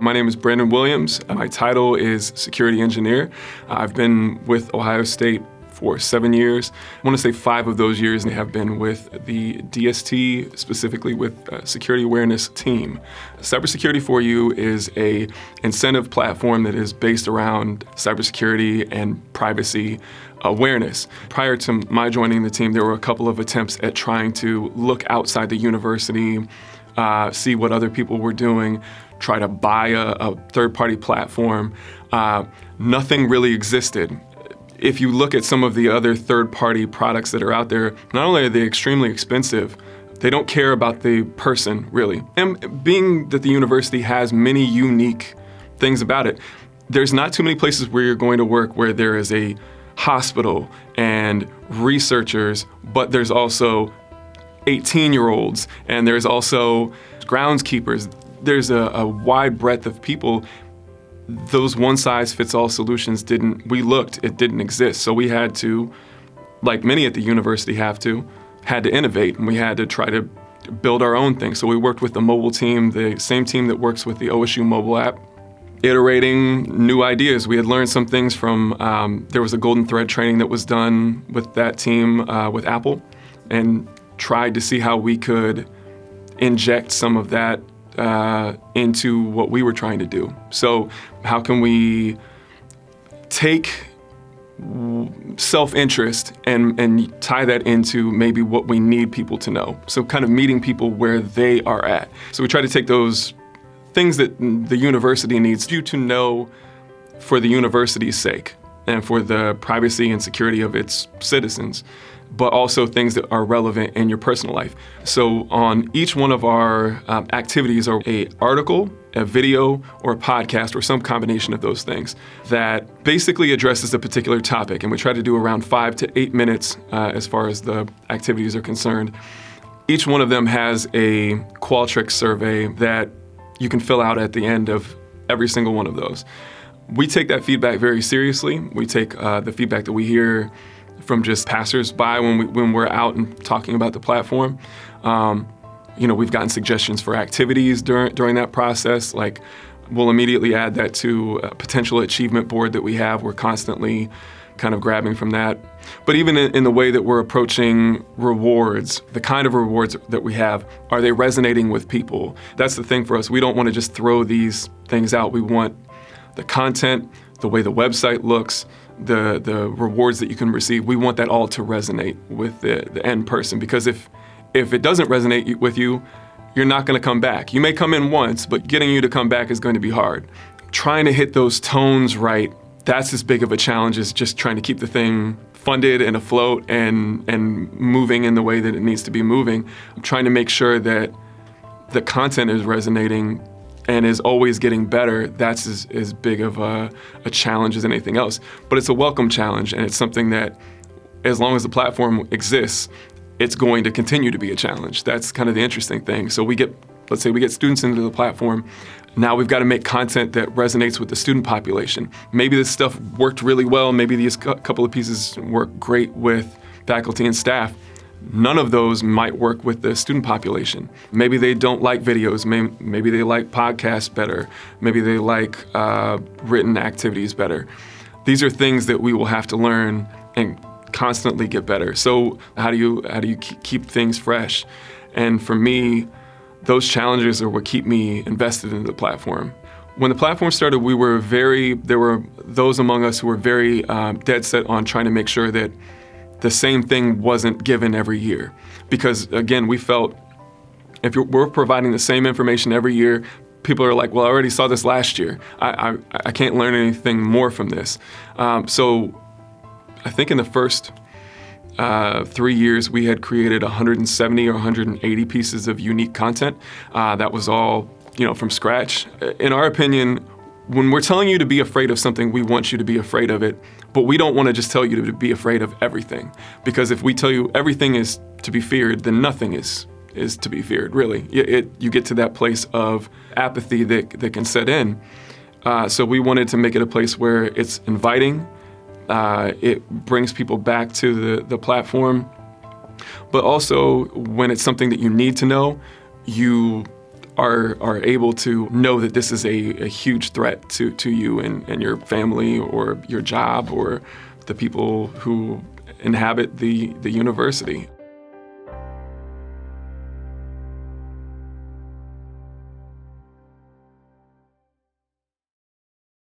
My name is Brandon Williams. My title is security engineer. I've been with Ohio State for 7 years. I want to say 5 of those years have been with the DST, specifically with security awareness team. Cybersecurity C4U is a incentive platform that is based around cybersecurity and privacy awareness. Prior to my joining the team, there were a couple of attempts at trying to look outside the university, see what other people were doing, try to buy a third-party platform. Nothing really existed. If you look at some of the other third-party products that are out there, not only are they extremely expensive, they don't care about the person, really. And being that the university has many unique things about it, there's not too many places where you're going to work where there is a hospital and researchers, but there's also 18-year-olds and there's also groundskeepers. There's a wide breadth of people. Those one-size-fits-all solutions it didn't exist. So we had to, like many at the university had to innovate, and we had to try to build our own thing. So we worked with the mobile team, the same team that works with the OSU mobile app, iterating new ideas. We had learned some things from, there was a golden thread training that was done with that team with Apple, and tried to see how we could inject some of that into what we were trying to do. So how can we take self-interest and tie that into maybe what we need people to know? So kind of meeting people where they are at. So we try to take those things that the university needs you to know for the university's sake and for the privacy and security of its citizens, but also things that are relevant in your personal life. So on each one of our activities are an article, a video, or a podcast, or some combination of those things that basically addresses a particular topic. And we try to do around 5 to 8 minutes as far as the activities are concerned. Each one of them has a Qualtrics survey that you can fill out at the end of every single one of those. We take that feedback very seriously. We take the feedback that we hear from just passers-by when we're out and talking about the platform. We've gotten suggestions for activities during that process. Like, we'll immediately add that to a potential achievement board that we have. We're constantly kind of grabbing from that. But even in the way that we're approaching rewards, the kind of rewards that we have, are they resonating with people? That's the thing for us. We don't want to just throw these things out. We want the content, the way the website looks, the rewards that you can receive. We want that all to resonate with the end person, because if it doesn't resonate with you, you're not going to come back. You may come in once, but getting you to come back is going to be hard. Trying to hit those tones right, that's as big of a challenge as just trying to keep the thing funded and afloat and moving in the way that it needs to be moving. Trying to make sure that the content is resonating and is always getting better, that's as big of a challenge as anything else. But it's a welcome challenge, and it's something that, as long as the platform exists, it's going to continue to be a challenge. That's kind of the interesting thing. So let's say we get students into the platform. Now we've got to make content that resonates with the student population. Maybe this stuff worked really well. Maybe these couple of pieces work great with faculty and staff. None of those might work with the student population. Maybe they don't like videos. Maybe they like podcasts better. Maybe they like written activities better. These are things that we will have to learn and constantly get better. So how do you keep things fresh? And for me, those challenges are what keep me invested in the platform. When the platform started, there were those among us who were very dead set on trying to make sure that the same thing wasn't given every year. Because again, we felt if we're providing the same information every year, people are like, well, I already saw this last year. I can't learn anything more from this. So I think in the first 3 years, we had created 170 or 180 pieces of unique content. That was all, from scratch. In our opinion, when we're telling you to be afraid of something, we want you to be afraid of it. But we don't want to just tell you to be afraid of everything. Because if we tell you everything is to be feared, then nothing is to be feared, really. You get to that place of apathy that can set in. So we wanted to make it a place where it's inviting. It brings people back to the platform. But also, when it's something that you need to know, you are able to know that this is a huge threat to you and your family or your job or the people who inhabit the university.